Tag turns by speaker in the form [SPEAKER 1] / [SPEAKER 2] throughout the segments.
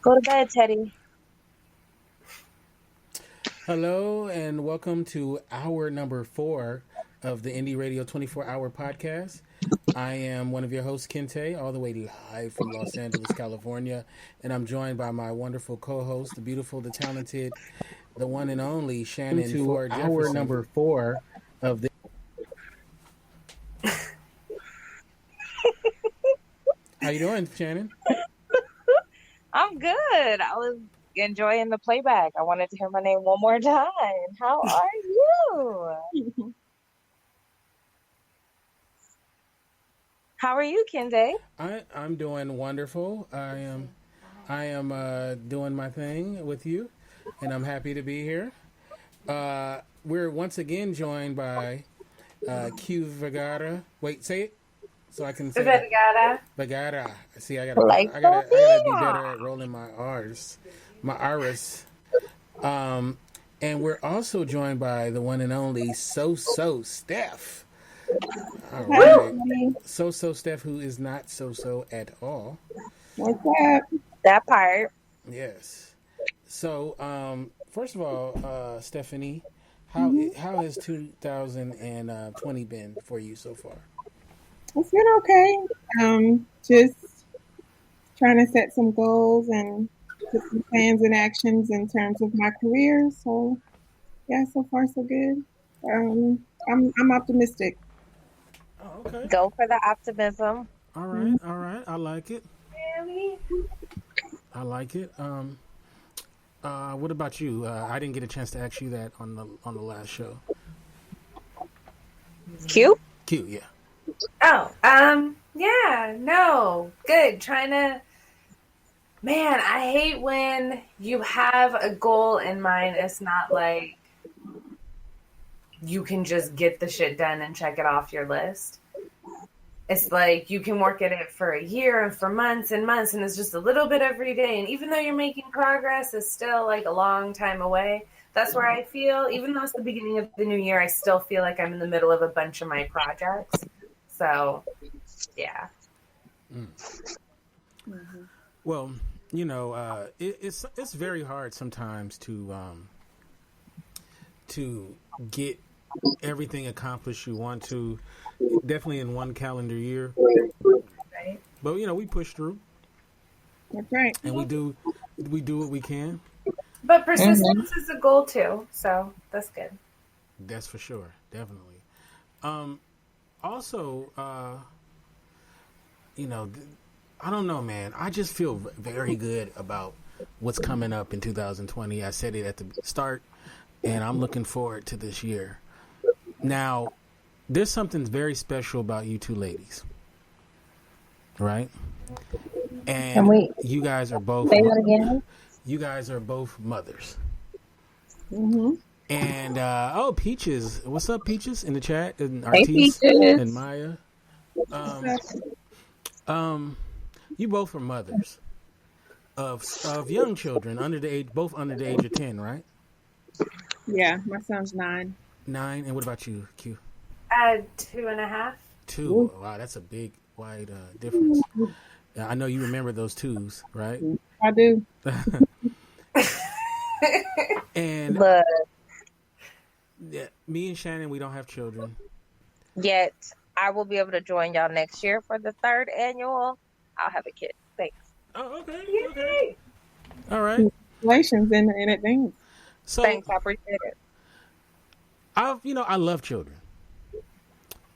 [SPEAKER 1] Go to bed, Teddy.
[SPEAKER 2] Hello and welcome to hour number 4 of the Indy Radio 24-hour podcast. I am one of your hosts, Kinte, all the way live from Los Angeles, California, and I'm joined by my wonderful co-host, the beautiful, the talented, the one and only Shannon. To hour number 4 of the. How you doing, Shannon?
[SPEAKER 1] I'm good. I was enjoying the playback. I wanted to hear my name one more time. How are you? How are you, Kinde?
[SPEAKER 2] I'm doing wonderful. I am doing my thing with you, and I'm happy to be here. We're once again joined by Q Vergara. Wait, say it so I can say
[SPEAKER 3] Vergara.
[SPEAKER 2] Vergara. See, I gotta be better at rolling my R's, my R's. And we're also joined by the one and only Soso Steph. All right, Soso Steph, who is not Soso at all.
[SPEAKER 1] What's that? That part.
[SPEAKER 2] Yes. So, first of all, Stephanie, how has 2020 been for you so far?
[SPEAKER 4] It's been okay. Just trying to set some goals and put some plans and actions in terms of my career. So, yeah, so far so good. I'm optimistic.
[SPEAKER 2] Oh, okay.
[SPEAKER 1] Go for the optimism.
[SPEAKER 2] All right. I like it.
[SPEAKER 3] Really?
[SPEAKER 2] I like it. What about you? I didn't get a chance to ask you that on the last show.
[SPEAKER 1] Q?
[SPEAKER 2] Q, yeah.
[SPEAKER 3] Oh, yeah, no, good. Man, I hate when you have a goal in mind. It's not like you can just get the shit done and check it off your list. It's like you can work at it for a year and for months and months, and it's just a little bit every day. And even though you're making progress, it's still like a long time away. That's where I feel, even though it's the beginning of the new year, I still feel like I'm in the middle of a bunch of my projects. So, yeah.
[SPEAKER 2] Mm-hmm. Well, it's very hard sometimes to get everything accomplished you want to, definitely in one calendar year.
[SPEAKER 3] Right.
[SPEAKER 2] But we push through.
[SPEAKER 4] That's right.
[SPEAKER 2] And we do what we can.
[SPEAKER 3] But persistence is a goal too, so that's good.
[SPEAKER 2] That's for sure, definitely. Also, I don't know, man. I just feel very good about what's coming up in 2020. I said it at the start, and I'm looking forward to this year. Now, there's something very special about you two ladies, right? And you guys are both.
[SPEAKER 1] Say that again.
[SPEAKER 2] You guys are both mothers.
[SPEAKER 4] Mm-hmm.
[SPEAKER 2] And Peaches, what's up, Peaches, in the chat, and
[SPEAKER 1] Hey,
[SPEAKER 2] Artis
[SPEAKER 1] Peaches.
[SPEAKER 2] and Maya. You both are mothers of young children both under the age of 10, right?
[SPEAKER 4] Yeah, my son's 9.
[SPEAKER 2] 9, and what about you, Q?
[SPEAKER 3] 2.5.
[SPEAKER 2] 2. Wow, that's a big, wide difference. I know you remember those 2s, right?
[SPEAKER 4] I do.
[SPEAKER 2] And
[SPEAKER 1] But
[SPEAKER 2] yeah, me and Shannon, we don't have children.
[SPEAKER 1] yet, I will be able to join y'all next year for the 3rd annual. I'll have a kid. Thanks.
[SPEAKER 2] Oh, okay.
[SPEAKER 3] Yay.
[SPEAKER 2] All right.
[SPEAKER 4] Congratulations in advance.
[SPEAKER 2] So
[SPEAKER 1] Thanks. I appreciate it.
[SPEAKER 2] I love children.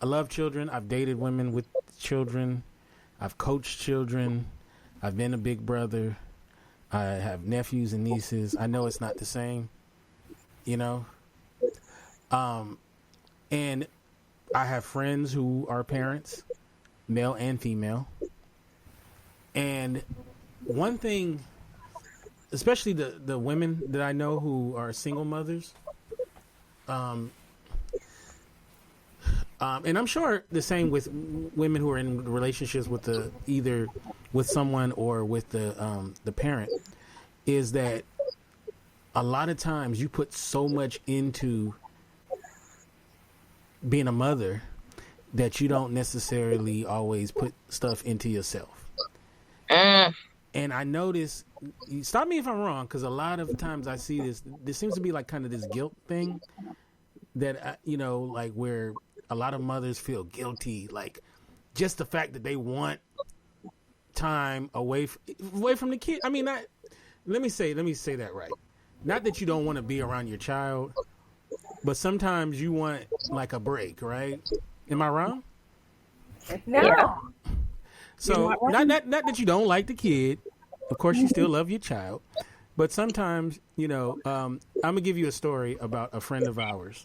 [SPEAKER 2] I love children. I've dated women with children. I've coached children. I've been a big brother. I have nephews and nieces. I know it's not the same, and I have friends who are parents, male and female. And one thing, especially the women that I know who are single mothers, and I'm sure the same with women who are in relationships with either with someone or with the parent, is that a lot of times you put so much into being a mother that you don't necessarily always put stuff into yourself. And I notice, stop me if I'm wrong, because a lot of times I see this. There seems to be like kind of this guilt thing that like where a lot of mothers feel guilty, like just the fact that they want time away from the kid. I mean, let me say that right. Not that you don't want to be around your child, but sometimes you want like a break, right? Am I wrong?
[SPEAKER 3] No.
[SPEAKER 1] Yeah.
[SPEAKER 2] So not that you don't like the kid. Of course, you still love your child. But sometimes, I'm going to give you a story about a friend of ours,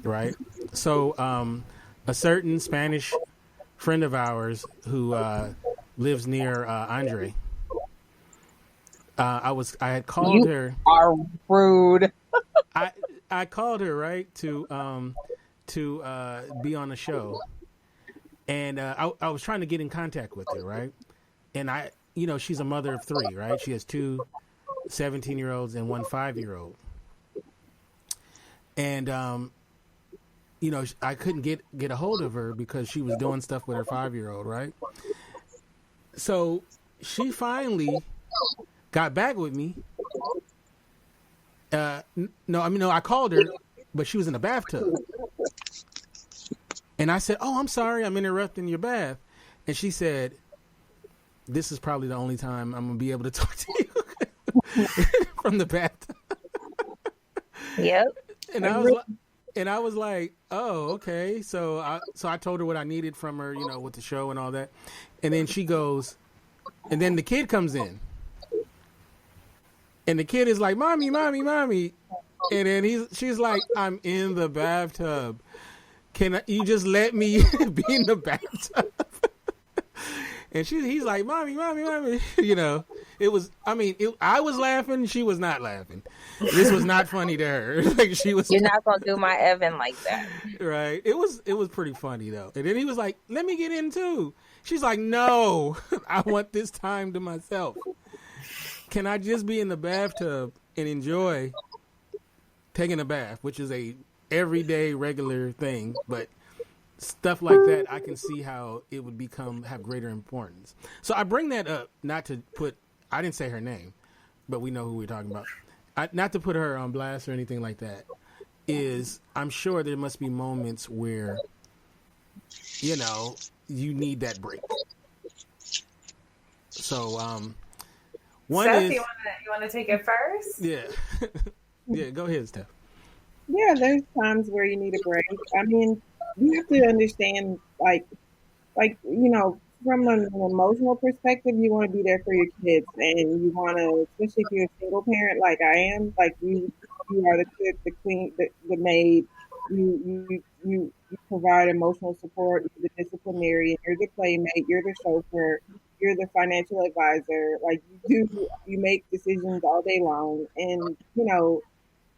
[SPEAKER 2] right? So a certain Spanish friend of ours who lives near Andre, I had called her.
[SPEAKER 5] You are rude.
[SPEAKER 2] I called her, right, to be on the show. And I was trying to get in contact with her, right? And she's a mother of 3, right? She has 2 17-year-olds and 1 5-year-old. And, I couldn't get a hold of her because she was doing stuff with her 5-year-old, right? So she finally got back with me. I called her, but she was in the bathtub. And I said, "Oh, I'm sorry, I'm interrupting your bath." And she said, "This is probably the only time I'm going to be able to talk to you from the bathtub."
[SPEAKER 1] Yep.
[SPEAKER 2] And I was like, "Oh, okay." So I told her what I needed from her, with the show and all that. And then she goes, and then the kid comes in. And the kid is like, "Mommy, mommy, mommy." And then she's like, "I'm in the bathtub. Can you just let me be in the bathtub?" And he's like, "Mommy, mommy, mommy." It was. I was laughing. She was not laughing. This was not funny to her. Like she was.
[SPEAKER 1] You're not gonna do my Evan like that,
[SPEAKER 2] right? It was pretty funny though. And then he was like, "Let me get in too." She's like, "No, I want this time to myself. Can I just be in the bathtub and enjoy taking a bath, which is a everyday regular thing, but stuff like that, I can see how it would have greater importance." So I bring that up, not to put, I didn't say her name, but we know who we're talking about. Not to put her on blast or anything like that, is I'm sure there must be moments where, you need that break. So, one
[SPEAKER 3] Steph,
[SPEAKER 2] is,
[SPEAKER 3] you want to take it first?
[SPEAKER 2] Yeah. Yeah, go ahead, Steph.
[SPEAKER 4] Yeah, there's times where you need a break. I mean, you have to understand, from an emotional perspective, you want to be there for your kids, and you want to, especially if you're a single parent like I am, like you are the cook, the queen, the maid. You provide emotional support. You're the disciplinarian. You're the playmate. You're the chauffeur. You're the financial advisor. Like you make decisions all day long, and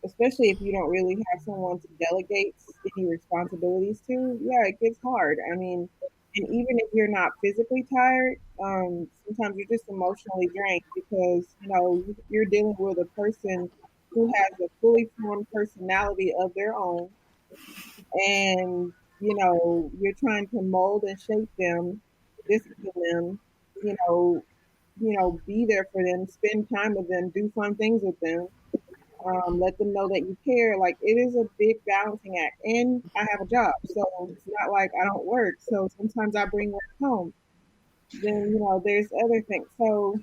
[SPEAKER 4] especially if you don't really have someone to delegate any responsibilities to, yeah, it gets hard. I mean, and even if you're not physically tired, sometimes you're just emotionally drained because, you're dealing with a person who has a fully formed personality of their own. And, you're trying to mold and shape them, discipline them, be there for them, spend time with them, do fun things with them. Let them know that you care. Like, it is a big balancing act. And I have a job, so it's not like I don't work. So sometimes I bring work home. Then, there's other things. So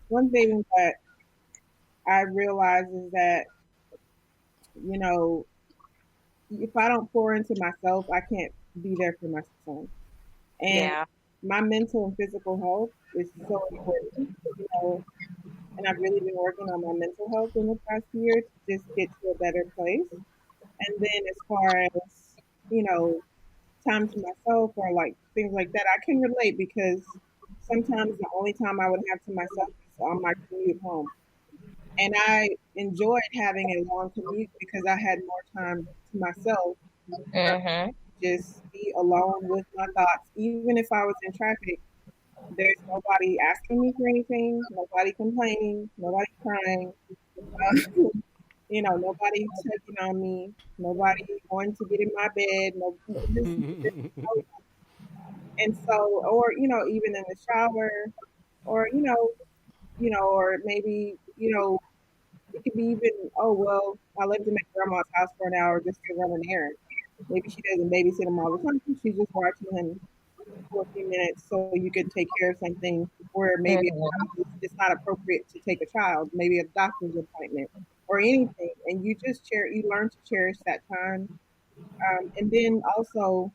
[SPEAKER 4] one thing that I realize is that, if I don't pour into myself, I can't be there for my son. And my mental and physical health is so important, and I've really been working on my mental health in the past year to just get to a better place. And then as far as, time to myself or like things like that, I can relate because sometimes the only time I would have to myself is on my commute home. And I enjoyed having a long commute because I had more time to myself.
[SPEAKER 1] Mm-hmm.
[SPEAKER 4] Just be alone with my thoughts. Even if I was in traffic, there's nobody asking me for anything, nobody complaining, nobody crying, nobody checking on me, nobody wanting to get in my bed. And so, or, even in the shower, or or maybe it could be even, oh well, I lived in my grandma's house for an hour just to run an errand. Maybe she doesn't babysit him all the time. She's just watching him for a few minutes so you can take care of something where maybe it's not appropriate to take a child, maybe a doctor's appointment or anything. And you learn to cherish that time. And then also,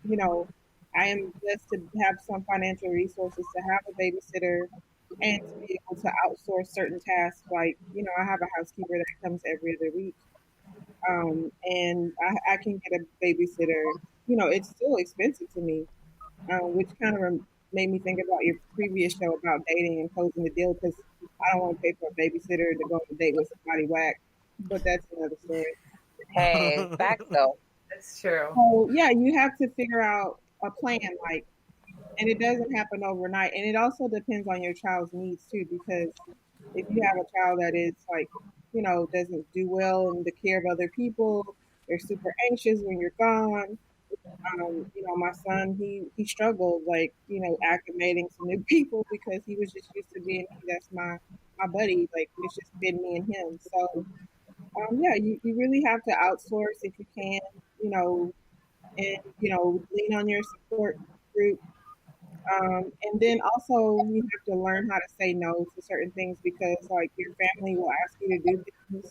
[SPEAKER 4] you know, I am blessed to have some financial resources to have a babysitter and to be able to outsource certain tasks. Like, I have a housekeeper that comes every other week. And I can get a babysitter. It's still expensive to me, which kind of made me think about your previous show about dating and closing the deal because I don't want to pay for a babysitter to go on a date with somebody whack. But that's another story.
[SPEAKER 1] Hey, back though.
[SPEAKER 3] That's true.
[SPEAKER 4] So yeah, you have to figure out a plan, and it doesn't happen overnight. And it also depends on your child's needs too, because if you have a child that is doesn't do well in the care of other people, they're super anxious when you're gone. My son, he struggled, acclimating to new people because he was just used to being, that's my buddy. Like, it's just been me and him. So, yeah, you really have to outsource if you can, and, lean on your support group. And then also you have to learn how to say no to certain things because, like, your family will ask you to do things.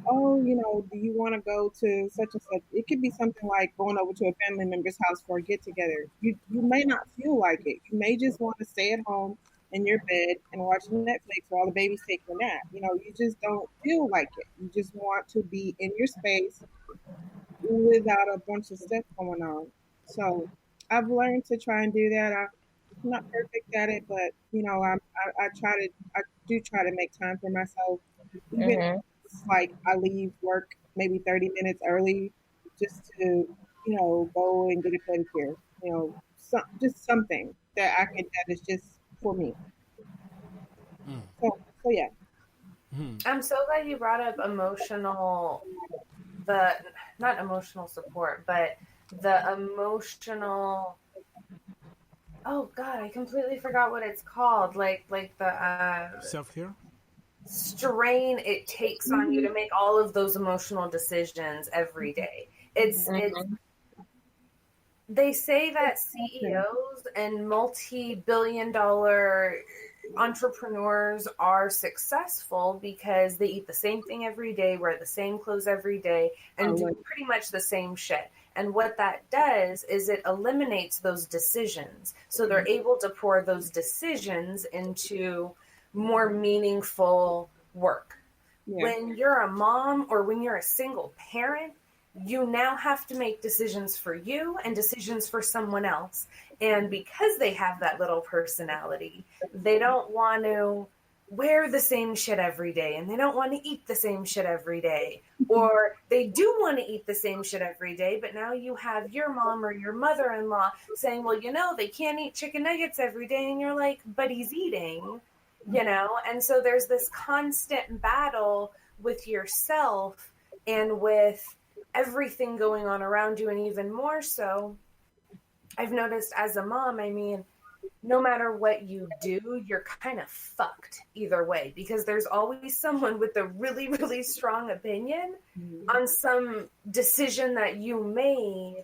[SPEAKER 4] Oh, do you want to go to such and such? It could be something like going over to a family member's house for a get together. You may not feel like it. You may just want to stay at home in your bed and watch Netflix while the baby's taking a nap. You just don't feel like it. You just want to be in your space without a bunch of stuff going on. So I've learned to try and do that. I'm not perfect at it, but I do try to make time for myself. Even if it's like I leave work maybe 30 minutes early just to, go and get a pedicure. Just something that is just for me. So yeah.
[SPEAKER 3] I'm so glad you brought up not emotional support, but the emotional. Oh God, I completely forgot what it's called. Like the
[SPEAKER 2] self-care
[SPEAKER 3] strain it takes on you to make all of those emotional decisions every day. It's they say that CEOs and multi-billion-dollar entrepreneurs are successful because they eat the same thing every day, wear the same clothes every day, and do pretty much the same shit. And what that does is it eliminates those decisions. So they're able to pour those decisions into more meaningful work. Yeah. When you're a mom or when you're a single parent, you now have to make decisions for you and decisions for someone else. And because they have that little personality, they don't want to wear the same shit every day and they don't want to eat the same shit every day. Or they do want to eat the same shit every day, but now you have your mom or your mother-in-law saying, well, they can't eat chicken nuggets every day. And you're like, but he's eating, And so there's this constant battle with yourself and with everything going on around you. And even more so, I've noticed as a mom, no matter what you do, you're kind of fucked either way because there's always someone with a really, really strong opinion on some decision that you made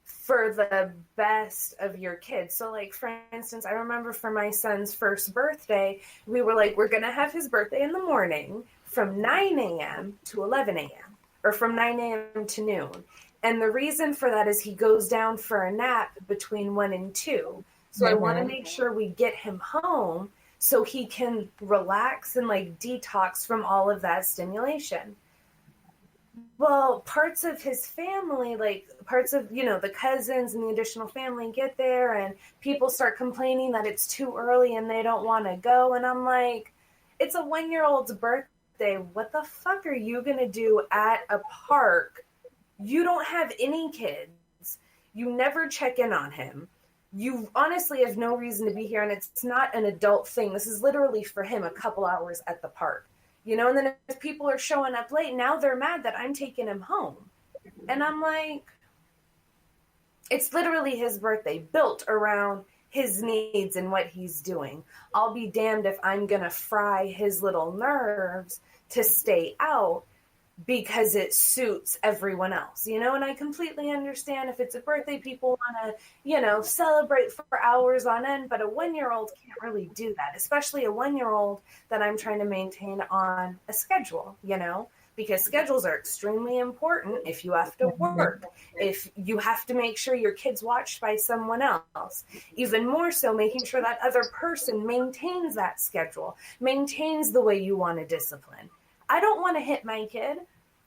[SPEAKER 3] for the best of your kids. So, like, for instance, I remember for my son's first birthday, we were like, we're going to have his birthday in the morning from 9 a.m. to 11 a.m. or from 9 a.m. to noon. And the reason for that is he goes down for a nap between 1 and 2. So I want to make sure we get him home so he can relax and detox from all of that stimulation. Well, parts of his family, parts of, the cousins and the additional family get there and people start complaining that it's too early and they don't want to go. And I'm like, it's a 1-year-old's birthday. What the fuck are you going to do at a park? You don't have any kids. You never check in on him. You honestly have no reason to be here, and it's not an adult thing. This is literally for him a couple hours at the park. And then if people are showing up late, now they're mad that I'm taking him home. And I'm like, it's literally his birthday, built around his needs and what he's doing. I'll be damned if I'm going to fry his little nerves to stay out because it suits everyone else, you know? And I completely understand if it's a birthday, people want to, you know, celebrate for hours on end, but a 1-year-old can't really do that, especially a 1-year-old that I'm trying to maintain on a schedule, you know? Because schedules are extremely important if you have to work, if you have to make sure your kid's watched by someone else, even more so making sure that other person maintains that schedule, maintains the way you want to discipline. I don't want to hit my kid,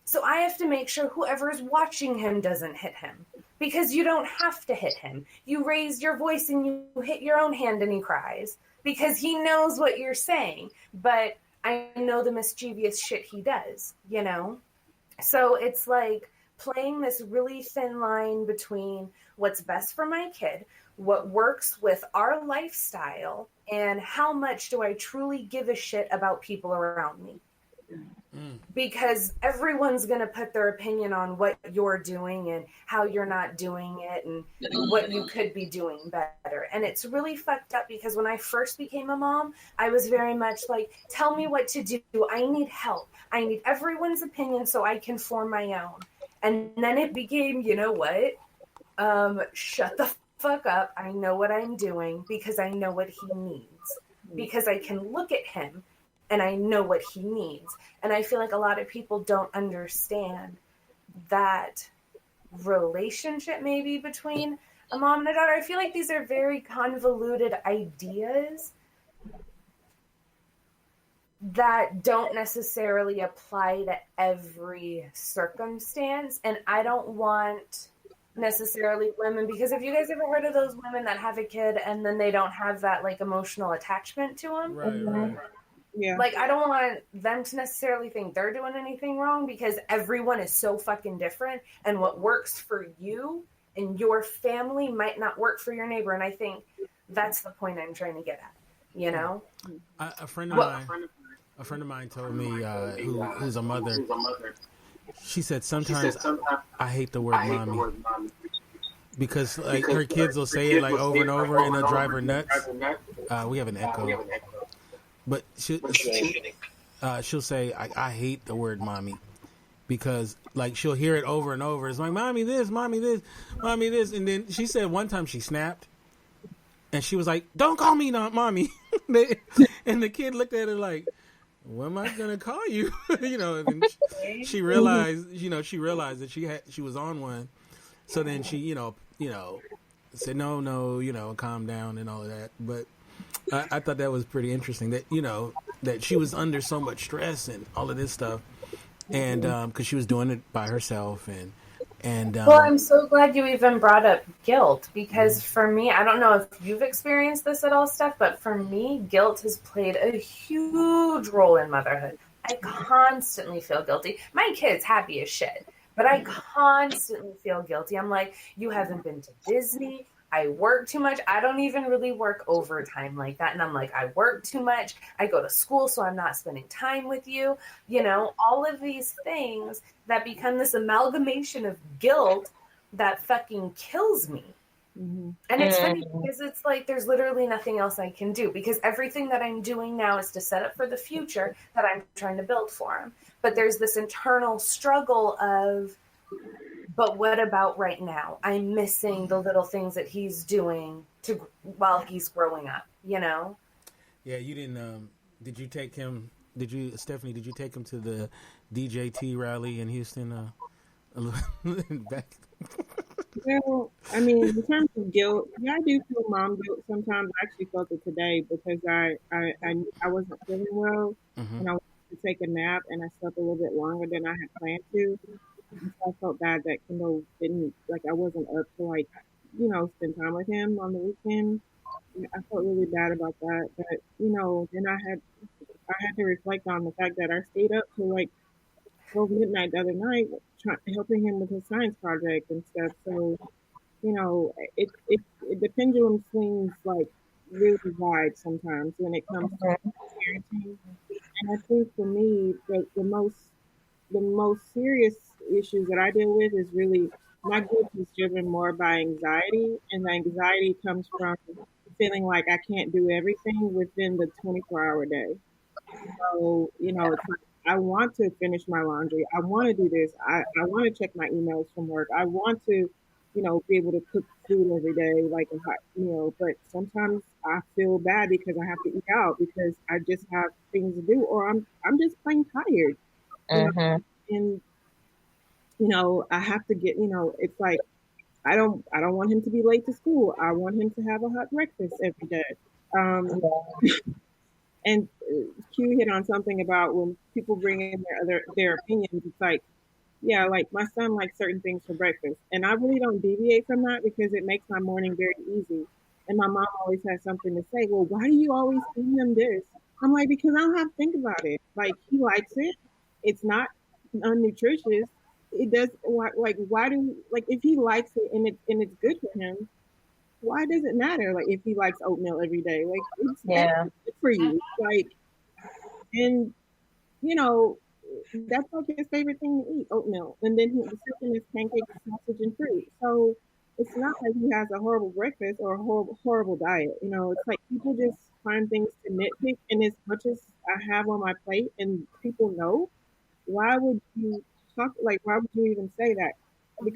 [SPEAKER 3] so I have to make sure whoever's watching him doesn't hit him, because you don't have to hit him. You raise your voice and you hit your own hand and he cries because he knows what you're saying, but I know the mischievous shit he does, you know? So it's like playing this really thin line between what's best for my kid, what works with our lifestyle, and how much do I truly give a shit about people around me. Because everyone's going to put their opinion on what you're doing and how you're not doing it and what you could be doing better. And it's really fucked up because when I first became a mom, I was very much like, tell me what to do. I need help. I need everyone's opinion so I can form my own. And then it became, you know what? Shut the fuck up. I know what I'm doing because I know what he needs. Because I can look at him and I know what he needs. And I feel like a lot of people don't understand that relationship maybe between a mom and a daughter. I feel like these are very convoluted ideas that don't necessarily apply to every circumstance. And I don't want necessarily women, because have you guys ever heard of those women that have a kid and then they don't have that like emotional attachment to them?
[SPEAKER 2] Right.
[SPEAKER 4] Yeah.
[SPEAKER 3] Like, I don't want them to necessarily think they're doing anything wrong, because everyone is so fucking different, and what works for you and your family might not work for your neighbor. And I think that's the point I'm trying to get at, you know?
[SPEAKER 2] A friend of mine told me, who's a mother, she said sometimes I hate the word mommy. Because like her kids will say it like over and over and it'll drive her nuts. We have an echo. But she'll say, I hate the word mommy, because like she'll hear it over and over. It's like, mommy this, mommy this, mommy this. And then she said one time she snapped and she was like, don't call me not mommy. And the kid looked at her like, what am I going to call you? You know, and she realized, that she was on one. So then she, said, no, calm down and all of that. But I thought that was pretty interesting that, that she was under so much stress and all of this stuff. And because she was doing it by herself. Well,
[SPEAKER 3] I'm so glad you even brought up guilt, because for me, I don't know if you've experienced this at all, Steph, but for me, guilt has played a huge role in motherhood. I constantly feel guilty. My kid's happy as shit, but I constantly feel guilty. I'm like, you haven't been to Disney. I work too much. I don't even really work overtime like that. And I'm like, I work too much. I go to school, so I'm not spending time with you. You know, all of these things that become this amalgamation of guilt that fucking kills me. Mm-hmm. And it's funny because it's like there's literally nothing else I can do, because everything that I'm doing now is to set up for the future that I'm trying to build for him. But there's this internal struggle of, but what about right now? I'm missing the little things that he's doing while he's growing up, you know?
[SPEAKER 2] Yeah, you didn't, did you take him, Stephanie, did you take him to the DJT rally in Houston back?
[SPEAKER 4] Well, I mean, in terms of guilt, yeah, I do feel mom guilt sometimes. I actually felt it today because I wasn't feeling well, and I wanted to take a nap, and I slept a little bit longer than I had planned to. And so I felt bad that Kendall didn't, like, I wasn't up to, like, spend time with him on the weekend. I felt really bad about that. But, then I had to reflect on the fact that I stayed up till, like, 12 midnight the other night, helping him with his science project and stuff. So, the pendulum swings, like, really wide sometimes when it comes to parenting. And I think for me, the most serious issues that I deal with is really, my guilt is driven more by anxiety, and the anxiety comes from feeling like I can't do everything within the 24-hour day. So, it's like I want to finish my laundry. I want to do this. I want to check my emails from work. I want to, be able to cook food every day, like a hot meal. But sometimes I feel bad because I have to eat out because I just have things to do, or I'm just plain tired.
[SPEAKER 1] Mm-hmm.
[SPEAKER 4] And I have to get, it's like I don't want him to be late to school. I want him to have a hot breakfast every day. And Q hit on something about when people bring in their opinions. It's like, yeah, like my son likes certain things for breakfast, and I really don't deviate from that because it makes my morning very easy. And my mom always has something to say. Well, why do you always feed him this? I'm like, because I don't have to think about it. Like he likes it. It's not unnutritious. It does why do like if he likes it and it's good for him, why does it matter? Like if he likes oatmeal every day, like it's good for you. Like, and that's like his favorite thing to eat, oatmeal. And then the second is pancakes, sausage, and fruit. So it's not like he has a horrible breakfast or a horrible diet. It's like people just find things to nitpick. And as much as I have on my plate and people know, why would you talk? Like, why would you even say that?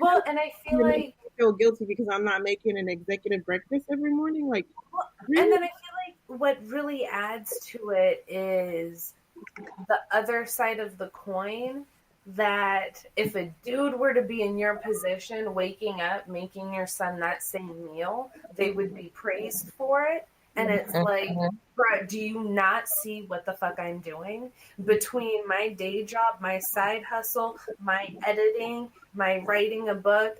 [SPEAKER 3] Well, and I feel like
[SPEAKER 4] I feel guilty because I'm not making an executive breakfast every morning. Like, really?
[SPEAKER 3] And then I feel like what really adds to it is the other side of the coin, that if a dude were to be in your position, waking up, making your son that same meal, they would be praised for it. And it's like, bro, do you not see what the fuck I'm doing? Between my day job, my side hustle, my editing, my writing a book,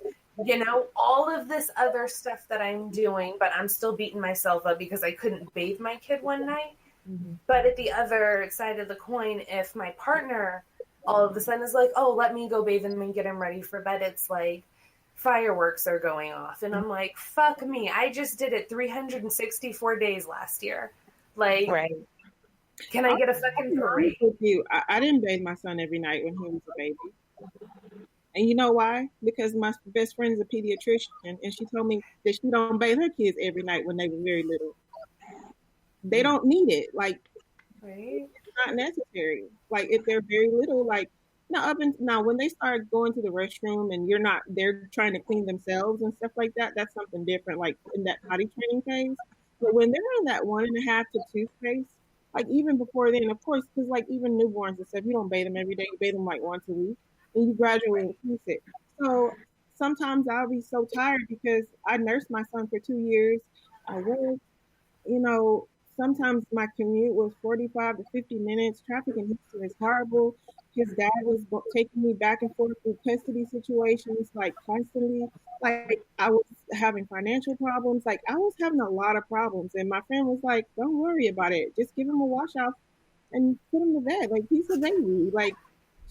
[SPEAKER 3] all of this other stuff that I'm doing, but I'm still beating myself up because I couldn't bathe my kid one night. Mm-hmm. But at the other side of the coin, if my partner all of a sudden is like, oh, let me go bathe him and get him ready for bed, it's like fireworks are going off. And I'm like, fuck me. I just did it 364 days last year. Like,
[SPEAKER 1] right.
[SPEAKER 3] Can I get a fucking parade?
[SPEAKER 4] With you, I didn't bathe my son every night when he was a baby. And you know why? Because my best friend is a pediatrician, and she told me that she don't bathe her kids every night when they were very little. They don't need it. Like,
[SPEAKER 3] right?
[SPEAKER 4] It's not necessary. Like, if they're very little, like, now when they start going to the restroom and they're trying to clean themselves and stuff like that, that's something different, like in that potty training phase. But when they're in that 1.5 to 2 phase, like even before then, of course, because like even newborns and stuff, you don't bathe them every day, you bathe them like once a week, and you gradually increase it. So sometimes I'll be so tired because I nursed my son for 2 years. I worked, sometimes my commute was 45 to 50 minutes. Traffic in Houston is horrible. His dad was taking me back and forth through custody situations, like constantly. Like I was having financial problems. Like I was having a lot of problems. And my friend was like, don't worry about it. Just give him a wash off and put him to bed. Like he's a baby. Like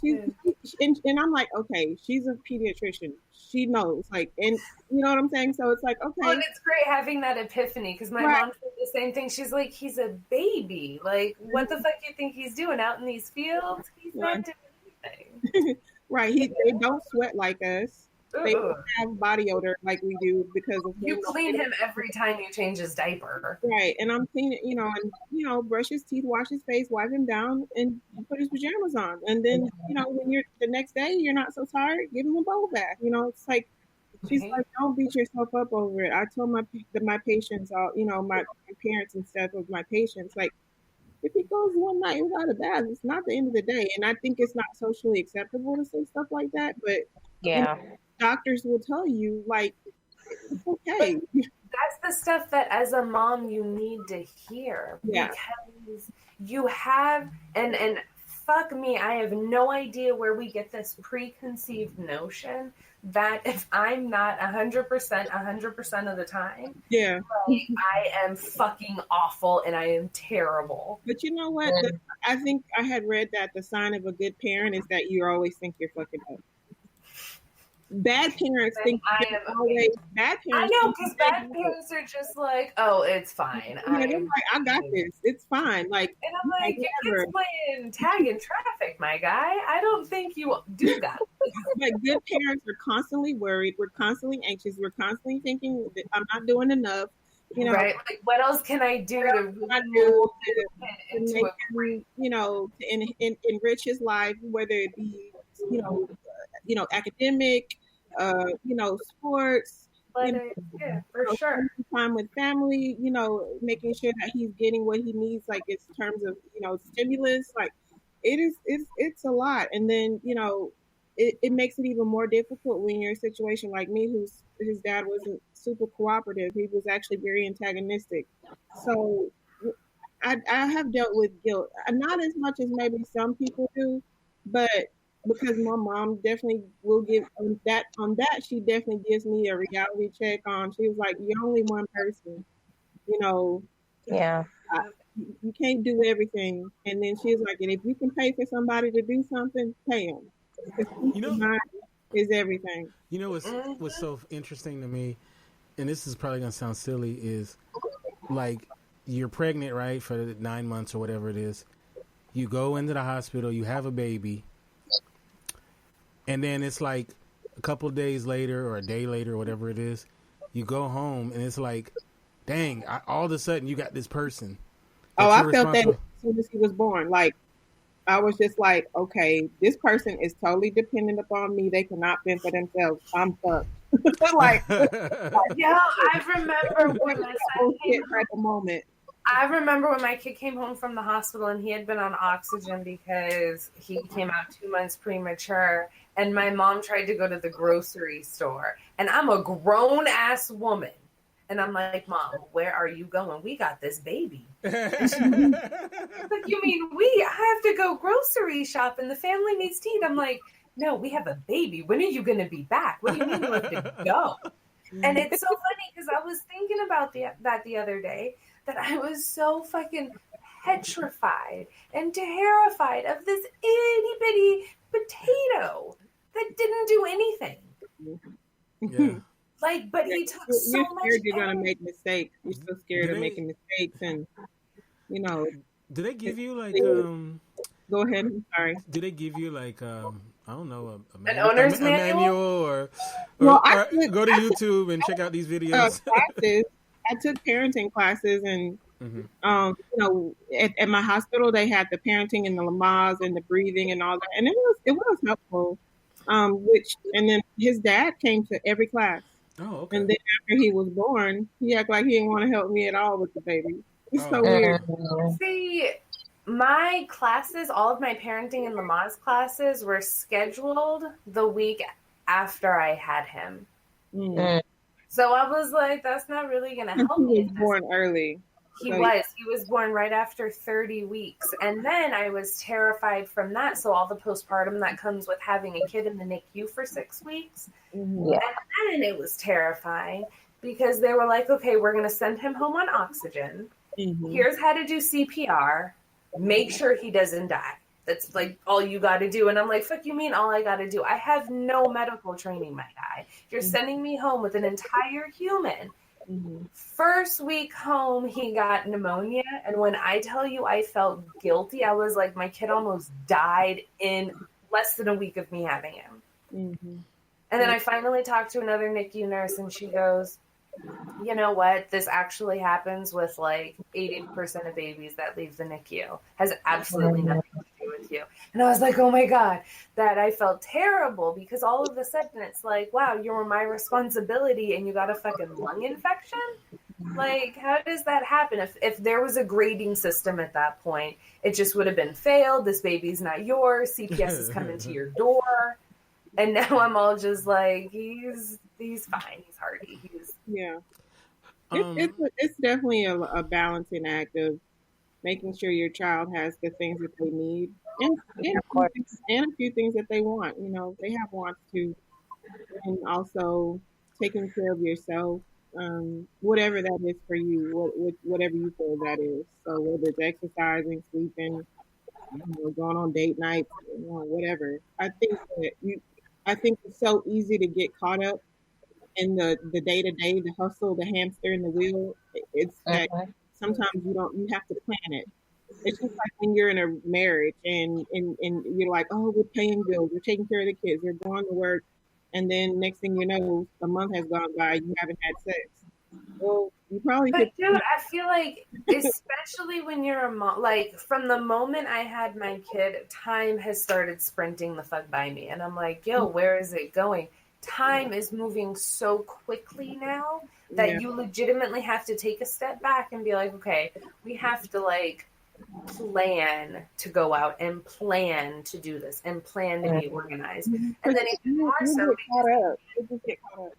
[SPEAKER 4] and I'm like, okay, she's a pediatrician. She knows, like, and you know what I'm saying? So it's like, okay.
[SPEAKER 3] Well, and it's great having that epiphany because my mom said the same thing. She's like, he's a baby. Like, what the fuck do you think he's doing out in these fields? He's not doing anything.
[SPEAKER 4] Right. They don't sweat like us. They don't have body odor like we do because of
[SPEAKER 3] you clean him every time you change his diaper.
[SPEAKER 4] Right. And I'm cleaning, and brush his teeth, wash his face, wipe him down, and put his pajamas on. And then, when you're the next day, you're not so tired, give him a bowl bath. It's like, she's like, don't beat yourself up over it. I told my patients, my parents and stuff of my patients, like, if he goes one night without a bath, it's not the end of the day. And I think it's not socially acceptable to say stuff like that, but
[SPEAKER 1] yeah.
[SPEAKER 4] Doctors will tell you, like, it's okay.
[SPEAKER 3] But that's the stuff that as a mom you need to hear.
[SPEAKER 4] Yeah.
[SPEAKER 3] Because you have, and fuck me, I have no idea where we get this preconceived notion that if I'm not 100% of the time,
[SPEAKER 4] yeah,
[SPEAKER 3] like, I am fucking awful and I am terrible.
[SPEAKER 4] But you know what? I think I had read that the sign of a good parent is that you always think you're fucking up. Bad parents think always bad parents.
[SPEAKER 3] I know, because bad parents are just like, oh, it's fine.
[SPEAKER 4] Yeah, they're like, I got this. It's fine. Like,
[SPEAKER 3] and I'm like, you're playing tag in traffic, my guy. I don't think you do that.
[SPEAKER 4] But good parents are constantly worried. We're constantly anxious. We're constantly thinking that I'm not doing enough. You know,
[SPEAKER 3] right? Like, what else can I do to really
[SPEAKER 4] I
[SPEAKER 3] mold
[SPEAKER 4] do
[SPEAKER 3] this kid
[SPEAKER 4] to
[SPEAKER 3] into
[SPEAKER 4] make
[SPEAKER 3] a great?
[SPEAKER 4] him, to enrich his life, whether it be, academic, sports,
[SPEAKER 3] But yeah, for sure.
[SPEAKER 4] spending time with family, making sure that he's getting what he needs, like in terms of, stimulus, like it's a lot. And then, it makes it even more difficult when you're in a situation like me, his dad wasn't super cooperative. He was actually very antagonistic. So I have dealt with guilt, not as much as maybe some people do, but because my mom definitely will give on that she definitely gives me a reality check on. She was like, "You're only one person, you know,
[SPEAKER 1] Yeah.
[SPEAKER 4] I, you can't do everything." And then she was like, "And if you can pay for somebody to do something, pay them, because peace
[SPEAKER 2] You
[SPEAKER 4] of
[SPEAKER 2] know,
[SPEAKER 4] mind is everything."
[SPEAKER 2] what's so interesting to me, and this is probably gonna sound silly, is like you're pregnant, right, for 9 months or whatever it is. You go into the hospital, you have a baby, and then it's like a couple of days later or a day later, or whatever it is, you go home and it's like, dang, all of a sudden you got this person.
[SPEAKER 4] I felt that as soon as he was born. Like, I was just like, okay, this person is totally dependent upon me. They cannot fend for themselves. I'm fucked. like,
[SPEAKER 3] Yeah, I remember when my son came
[SPEAKER 4] at the moment.
[SPEAKER 3] I remember when my kid came home from the hospital and he had been on oxygen because he came out 2 months premature. And my mom tried to go to the grocery store. And I'm a grown ass woman. And I'm like, Mom, where are you going? We got this baby. Like, you mean I have to go grocery shop and the family needs to eat? I'm like, no, we have a baby. When are you going to be back? What do you mean you have to go? And it's so funny because I was thinking about that the other day, that I was so fucking petrified and terrified of this itty bitty potato that didn't do anything.
[SPEAKER 2] Yeah.
[SPEAKER 3] Like, but he took so
[SPEAKER 4] You're
[SPEAKER 3] much.
[SPEAKER 4] scared you're gonna make mistakes. You're so scared of making mistakes, and
[SPEAKER 2] Do they give you like
[SPEAKER 4] Go ahead. I'm sorry.
[SPEAKER 2] Do they give you like I don't know
[SPEAKER 3] an owner's manual
[SPEAKER 2] or
[SPEAKER 4] Well,
[SPEAKER 2] go to YouTube and check out these videos?
[SPEAKER 4] Classes. I took parenting classes, and at my hospital they had the parenting and the Lamaze and the breathing and all that, and it was helpful. And then his dad came to every class.
[SPEAKER 2] Oh, okay.
[SPEAKER 4] And then after he was born, he acted like he didn't want to help me at all with the baby. It's so weird.
[SPEAKER 3] See, my classes, all of my parenting and Lamaze classes were scheduled the week after I had him. So I was like, that's not really going to help me.
[SPEAKER 4] He was born early.
[SPEAKER 3] He was born right after 30 weeks. And then I was terrified from that. So all the postpartum that comes with having a kid in the NICU for 6 weeks.
[SPEAKER 1] Yeah.
[SPEAKER 3] And then it was terrifying because they were like, okay, we're going to send him home on oxygen. Here's how to do CPR. Make sure he doesn't die. That's like all you got to do. And I'm like, fuck you mean all I got to do? I have no medical training, my guy. You're sending me home with an entire human. First week home, he got pneumonia. And when I tell you I felt guilty, I was like, my kid almost died in less than a week of me having him. And then I finally talked to another NICU nurse and she goes, you know what? This actually happens with like 80% of babies that leave the NICU. Has absolutely nothing to do with you. And I was like, oh my God, that I felt terrible because all of a sudden it's like, wow, you were my responsibility and you got a fucking lung infection? Like, how does that happen? If there was a grading system at that point, it just would have been failed. This baby's not yours. CPS is coming to your door. And now I'm all just like, he's fine. He's hardy.
[SPEAKER 4] It's definitely a balancing act of making sure your child has the things that they need and a few things that they want. They have wants too, and also taking care of yourself, whatever that is for you, whatever you feel that is. So whether it's exercising, sleeping, going on date nights, whatever. I think it's so easy to get caught up in the day-to-day, the hustle, the hamster and the wheel. It's that sometimes you have to plan it. It's just like when you're in a marriage and you're like, oh, we're paying bills, we're taking care of the kids, we're going to work, and then next thing you know, a month has gone by, you haven't had sex. Well, You probably
[SPEAKER 3] But
[SPEAKER 4] could.
[SPEAKER 3] dude, I feel like, especially when you're a mom, like from the moment I had my kid, time has started sprinting the fuck by me. And I'm like, yo, where is it going? Time is moving so quickly now that you legitimately have to take a step back and be like, okay, we have to like plan to go out and plan to do this and plan to be organized. And then even more so,
[SPEAKER 4] get caught up. You just get caught up.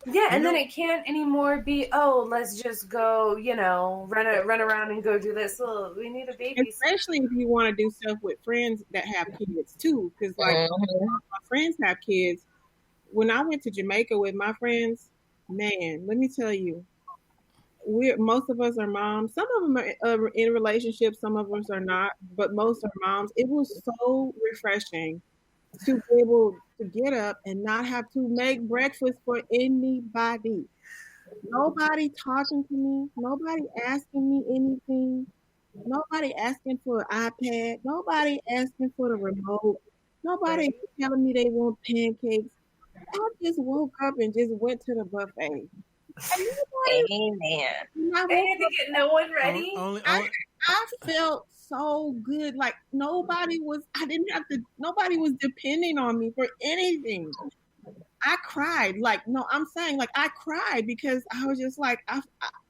[SPEAKER 3] yeah, and then it can't anymore be, oh, let's just go, run around and go do this. Well, we need a baby.
[SPEAKER 4] Especially if you want to do stuff with friends that have kids too, because like my friends have kids. When I went to Jamaica with my friends, man, let me tell you, most of us are moms. Some of them are in relationships, some of us are not, but most are moms. It was so refreshing to be able to get up and not have to make breakfast for anybody. Nobody talking to me. Nobody asking me anything. Nobody asking for an iPad. Nobody asking for the remote. Nobody telling me they want pancakes. I just woke up and just went to the buffet.
[SPEAKER 1] Amen.
[SPEAKER 3] They had to get no one ready.
[SPEAKER 4] I felt so good. Like nobody was depending on me for anything. I cried. Like, no, I'm saying like I cried because I was just like,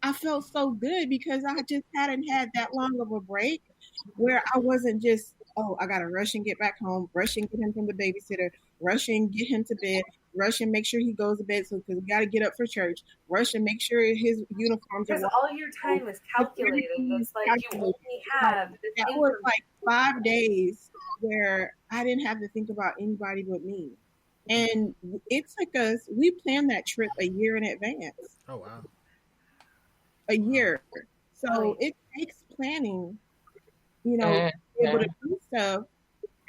[SPEAKER 4] I felt so good because I just hadn't had that long of a break where I wasn't just, oh, I got to rush and get back home, rush and get him from the babysitter, rush and get him to bed, rush and make sure he goes to bed because we got to get up for church, rush and make sure his uniforms are.
[SPEAKER 3] Because all your time is calculated. It's like you only have.
[SPEAKER 4] That was like 5 days where I didn't have to think about anybody but me. And it took us, we planned that trip a year in advance.
[SPEAKER 2] Oh, wow.
[SPEAKER 4] A year. So it takes planning, to be able to do stuff,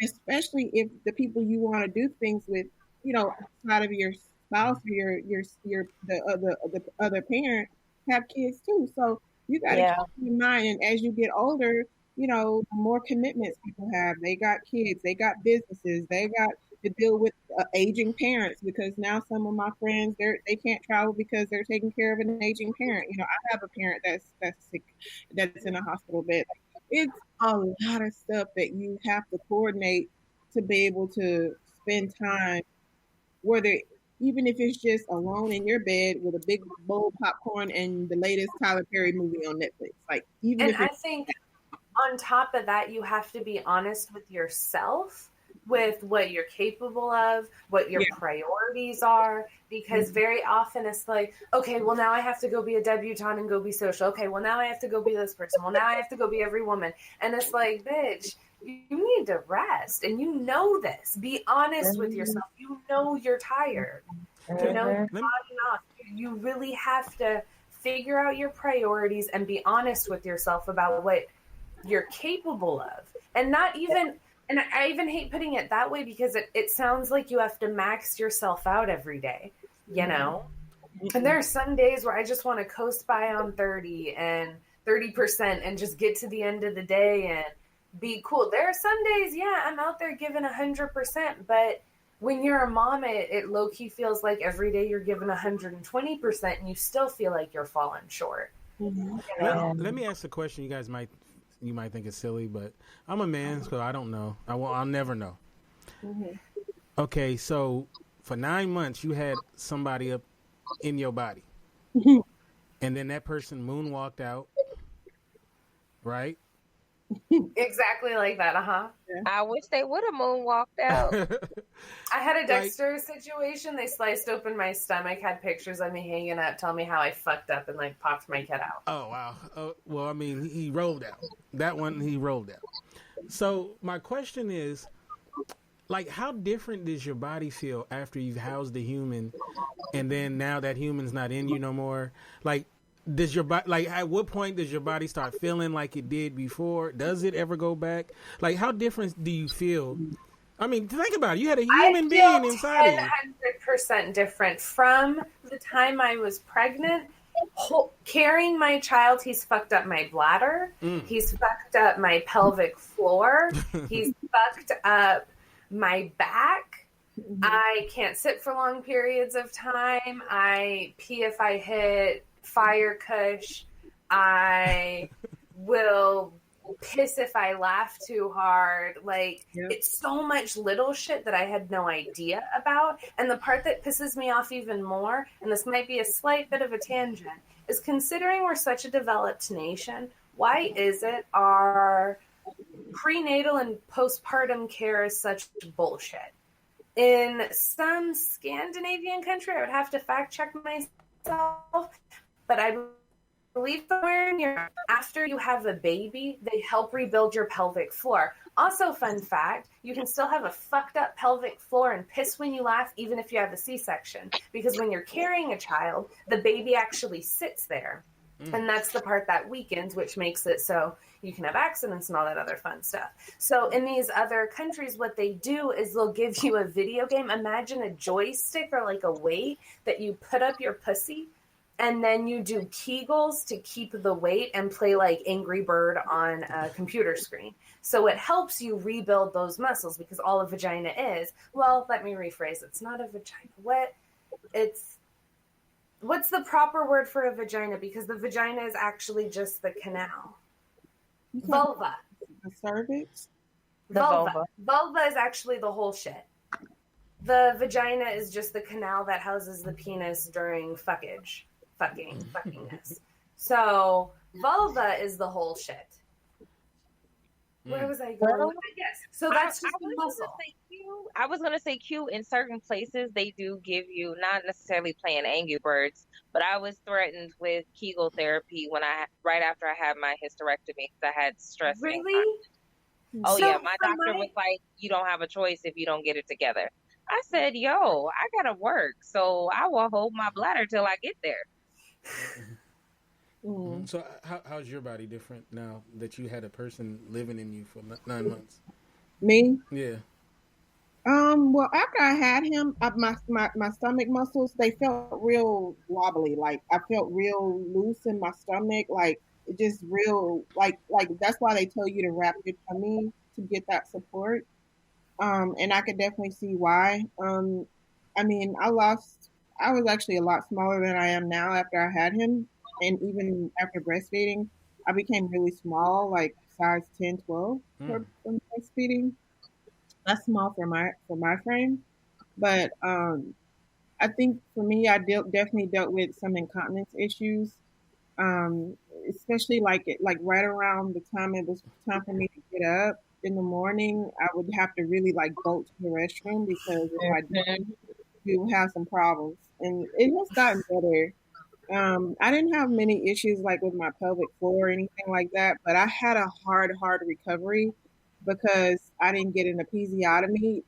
[SPEAKER 4] especially if the people you want to do things with, outside of your spouse or the other parent have kids too. So you got to keep in mind. And as you get older, the more commitments people have. They got kids, they got businesses, they got to deal with aging parents because now some of my friends they can't travel because they're taking care of an aging parent. I have a parent that's sick, that's in a hospital bed. It's a lot of stuff that you have to coordinate to be able to spend time, whether even if it's just alone in your bed with a big bowl of popcorn and the latest Tyler Perry movie on Netflix. Like even
[SPEAKER 3] and I think on top of that, you have to be honest with yourself with what you're capable of, what your priorities are, because very often it's like, okay, well now I have to go be a debutante and go be social. Okay, well now I have to go be this person. Well now I have to go be every woman. And it's like, bitch, you need to rest. And you know this. Be honest with yourself. You know you're tired. Not enough. You really have to figure out your priorities and be honest with yourself about what you're capable of. And not even... And I even hate putting it that way because it sounds like you have to max yourself out every day, And there are some days where I just want to coast by on 30 and 30% and just get to the end of the day and be cool. There are some days, I'm out there giving 100%, but when you're a mom, it low-key feels like every day you're giving 120% and you still feel like you're falling short.
[SPEAKER 2] Let me ask a question you might think it's silly, but I'm a man, so I don't know. I'll never know. Okay, so for 9 months, you had somebody up in your body, and then that person moonwalked out, right?
[SPEAKER 3] Exactly like that,
[SPEAKER 1] I wish they would have moonwalked out.
[SPEAKER 3] I had a Dexter situation. They sliced open my stomach, had pictures of me hanging up, telling me how I fucked up and like popped my kid out.
[SPEAKER 2] Oh, wow. Well, I mean, he rolled out. That one, he rolled out. So my question is, like, how different does your body feel after you've housed the human and then now that human's not in you no more? Like, does your body, like, at what point does your body start feeling like it did before? Does it ever go back? Like, how different do you feel? I mean, think about it. You had a human being inside of you.
[SPEAKER 3] 100% different from the time I was pregnant. Carrying my child, he's fucked up my bladder. He's fucked up my pelvic floor. He's fucked up my back. I can't sit for long periods of time. I pee if I hit fire kush. I will piss if I laugh too hard. Like, it's so much little shit that I had no idea about. And the part that pisses me off even more, and this might be a slight bit of a tangent, is considering we're such a developed nation, why is it our prenatal and postpartum care is such bullshit? In some Scandinavian country, I would have to fact check myself, but I believe somewhere in Europe, after you have a baby, they help rebuild your pelvic floor. Also, fun fact, you can still have a fucked up pelvic floor and piss when you laugh, even if you have a C-section, because when you're carrying a child, the baby actually sits there. And that's the part that weakens, which makes it so you can have accidents and all that other fun stuff. So in these other countries, what they do is they'll give you a video game. Imagine a joystick or like a weight that you put up your pussy, and then you do Kegels to keep the weight and play like Angry Bird on a computer screen. So it helps you rebuild those muscles, because all a vagina is, well, let me rephrase. It's not a vagina. What's the proper word for a vagina? Because the vagina is actually just the canal. Vulva.
[SPEAKER 4] The cervix?
[SPEAKER 3] Vulva. Vulva is actually the whole shit. The vagina is just the canal that houses the penis during fuckingness. So vulva is the whole shit. Where was I going? Yes. So that's just the muscle.
[SPEAKER 1] I was gonna say Q. In certain places, they do give you, not necessarily playing Angry Birds, but I was threatened with Kegel therapy right after I had my hysterectomy because I had stress.
[SPEAKER 3] Really?
[SPEAKER 1] Oh so yeah, my doctor was like, "You don't have a choice if you don't get it together." I said, "Yo, I gotta work, so I will hold my bladder till I get there."
[SPEAKER 2] So how's your body different now that you had a person living in you for 9 months?
[SPEAKER 4] Me?
[SPEAKER 2] Yeah.
[SPEAKER 4] Well, after I had him, my stomach muscles, they felt real wobbly. Like I felt real loose in my stomach. Like it just real, like that's why they tell you to wrap your tummy to get that support. And I could definitely see why. I mean, I was actually a lot smaller than I am now after I had him. And even after breastfeeding, I became really small, like size 10, 12 from breastfeeding. That's small for my frame. But I think for me, I definitely dealt with some incontinence issues, especially like right around the time it was time for me to get up in the morning. I would have to really like bolt to the restroom because if I didn't, we would have some problems. And it has gotten better. I didn't have many issues like with my pelvic floor or anything like that, but I had a hard recovery because I didn't get an episiotomy.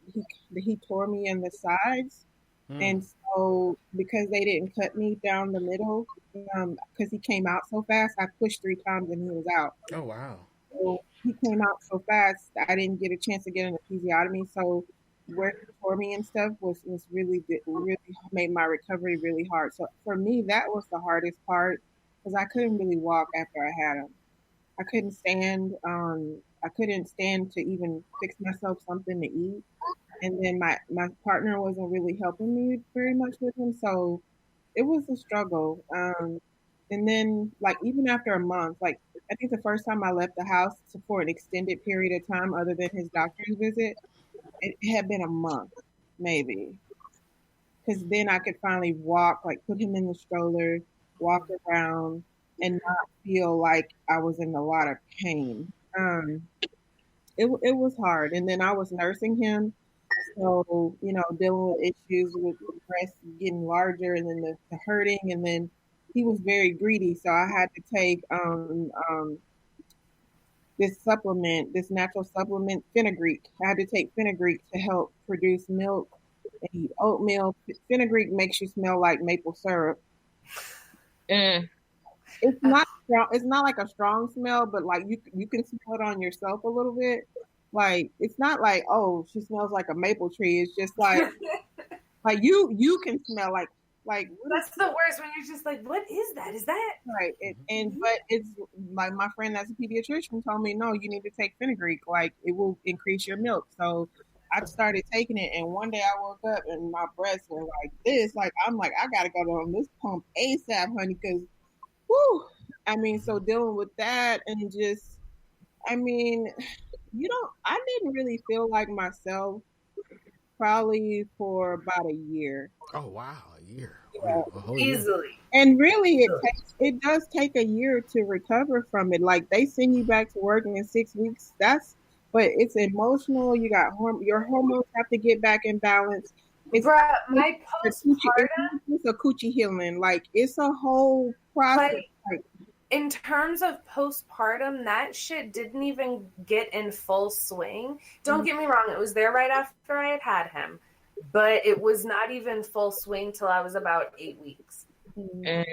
[SPEAKER 4] He tore me in the sides. And so because they didn't cut me down the middle, because he came out so fast, I pushed 3 times and he was out.
[SPEAKER 2] Oh, wow.
[SPEAKER 4] So he came out so fast, I didn't get a chance to get an episiotomy. So where he tore me and stuff was really made my recovery really hard. So for me, that was the hardest part because I couldn't really walk after I had him. I couldn't stand. I couldn't stand to even fix myself something to eat. And then my partner wasn't really helping me very much with him. So it was a struggle. And then like even after a month, like I think the first time I left the house for an extended period of time other than his doctor's visit, it had been a month, maybe. Because then I could finally walk, like put him in the stroller, walk around, and not feel like I was in a lot of pain. It was hard. And then I was nursing him. So, dealing with issues with the breast getting larger and then the hurting. And then he was very greedy. So I had to take this natural supplement, fenugreek. I had to take fenugreek to help produce milk and eat oatmeal. Fenugreek makes you smell like maple syrup. It's not strong. It's not like a strong smell, but like you can smell it on yourself a little bit. Like it's not like, oh, she smells like a maple tree. It's just like like you can smell like
[SPEAKER 3] that's the worst when you're just like, what is that? Is that
[SPEAKER 4] right? But it's like my friend that's a pediatrician told me, no, you need to take fenugreek. Like it will increase your milk. So I started taking it, and one day I woke up and my breasts were like this. Like I'm like, I gotta go on this pump ASAP, honey, because whew, I mean, so dealing with that and just, I mean, I didn't really feel like myself probably for about a year.
[SPEAKER 2] Oh wow, a year.
[SPEAKER 4] Yeah.
[SPEAKER 2] Wow, a whole year.
[SPEAKER 3] Easily.
[SPEAKER 4] And really, it does take a year to recover from it. Like they send you back to work in 6 weeks. But it's emotional. You got your hormones have to get back in balance.
[SPEAKER 3] Bruh, my postpartum,
[SPEAKER 4] it's a coochie healing. Like it's a whole process. Like,
[SPEAKER 3] in terms of postpartum, that shit didn't even get in full swing. Don't get me wrong, it was there right after I had him, but it was not even full swing till I was about 8 weeks. 6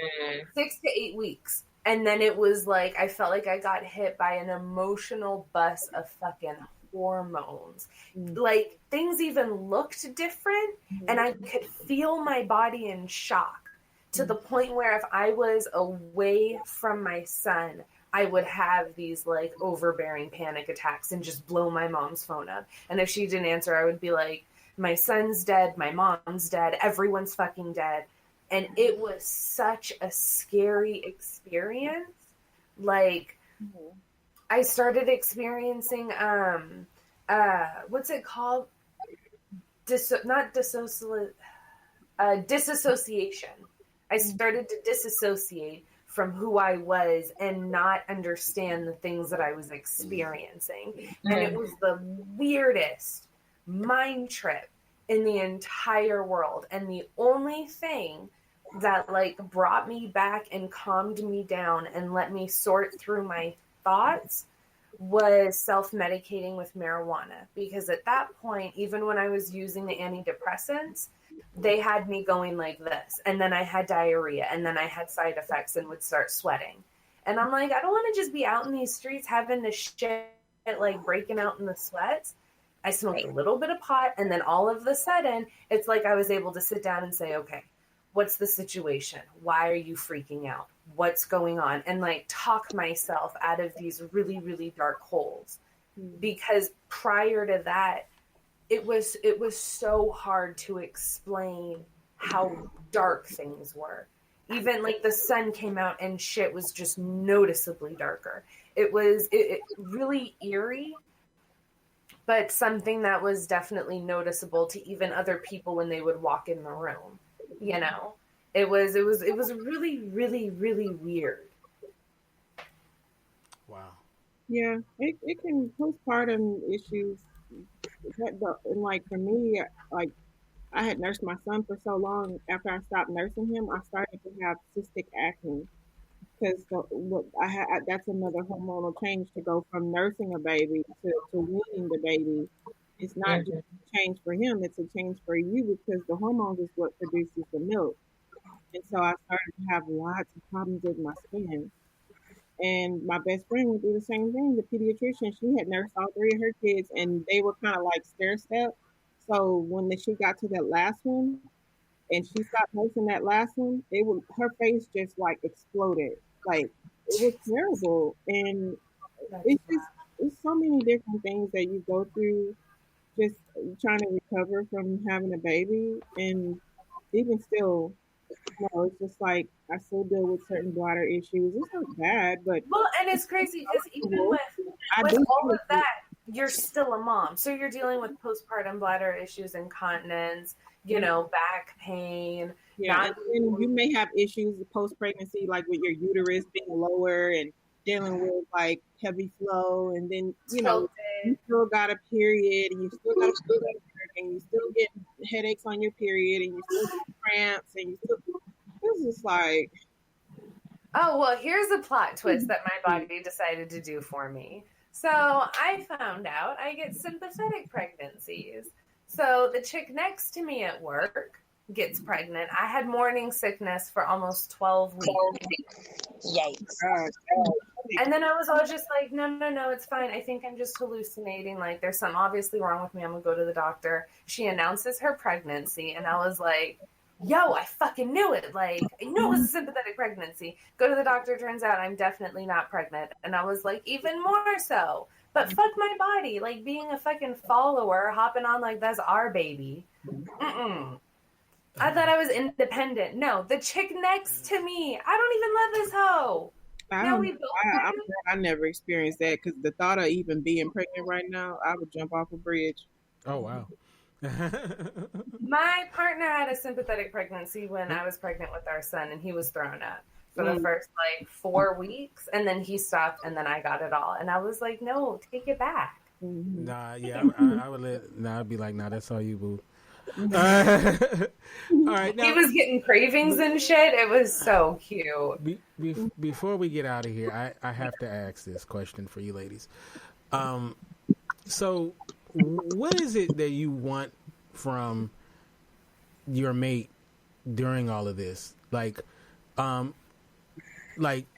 [SPEAKER 3] to 8 weeks. And then it was like, I felt like I got hit by an emotional bus of fucking hormones. Like, things even looked different, and I could feel my body in shock to the point where if I was away from my son, I would have these like overbearing panic attacks and just blow my mom's phone up. And if she didn't answer, I would be like, my son's dead, my mom's dead, everyone's fucking dead. And it was such a scary experience. Like, I started experiencing, what's it called? Disassociation. I started to disassociate from who I was and not understand the things that I was experiencing. And it was the weirdest mind trip in the entire world. And the only thing that like brought me back and calmed me down and let me sort through my thoughts was self-medicating with marijuana. Because at that point, even when I was using the antidepressants, they had me going like this, and then I had diarrhea, and then I had side effects and would start sweating. And I'm like, I don't want to just be out in these streets having to shit, like breaking out in the sweats. I smoked a little bit of pot, and then all of a sudden, it's like I was able to sit down and say, okay, what's the situation? Why are you freaking out? What's going on? And like talk myself out of these really, really dark holes. Because prior to that, it was so hard to explain how dark things were. Even like the sun came out and shit was just noticeably darker. It was really eerie, but something that was definitely noticeable to even other people when they would walk in the room. You know, it was really, really, really weird.
[SPEAKER 2] Wow.
[SPEAKER 4] Yeah, it can postpartum issues. And like for me, like I had nursed my son for so long. After I stopped nursing him, I started to have cystic acne because that's another hormonal change to go from nursing a baby to weaning the baby. It's not just a change for him; it's a change for you because the hormones is what produces the milk. And so I started to have lots of problems with my skin. And my best friend went through the same thing. The pediatrician, she had nursed all three of her kids, and they were kind of like stair step. So when she got to that last one, and she stopped nursing that last one, her face just like exploded. Like it was terrible, and it's so many different things that you go through, just trying to recover from having a baby, and even still. No, it's just like I still deal with certain bladder issues. It's not bad, but
[SPEAKER 3] well, and it's crazy because even with all of that, you're still a mom. So you're dealing with postpartum bladder issues, incontinence, back pain.
[SPEAKER 4] Yeah, and you may have issues post pregnancy, like with your uterus being lower and dealing with like heavy flow, and then you still got a period, and you still got and you still get headaches on your period, and you still get cramps, and you still. This is like.
[SPEAKER 3] Oh, well, here's a plot twist that my body decided to do for me. So I found out I get sympathetic pregnancies. So the chick next to me at work gets pregnant. I had morning sickness for almost 12 weeks.
[SPEAKER 1] Yikes.
[SPEAKER 3] And then I was all just like, no, it's fine. I think I'm just hallucinating. Like, there's something obviously wrong with me. I'm going to go to the doctor. She announces her pregnancy, and I was like, yo, I fucking knew it. Like, I knew it was a sympathetic pregnancy. Go to the doctor. Turns out I'm definitely not pregnant. And I was like, even more so. But fuck my body. Like, being a fucking follower, hopping on like, that's our baby. I thought I was independent. No, the chick next to me. I don't even love this hoe.
[SPEAKER 4] I never experienced that because the thought of even being pregnant right now, I would jump off a bridge.
[SPEAKER 2] Oh wow.
[SPEAKER 3] My partner had a sympathetic pregnancy when I was pregnant with our son, and he was thrown up for the first 4 weeks, and then he stopped, and then I got it all, and I was like, "No, take it back."
[SPEAKER 2] Nah, yeah, I would let. Nah, I'd be like, nah, that's all you, boo. All right, now,
[SPEAKER 3] he was getting cravings and shit. It was so cute.
[SPEAKER 2] Before we get out of here, I have to ask this question for you ladies. So, what is it that you want from your mate during all of this? Like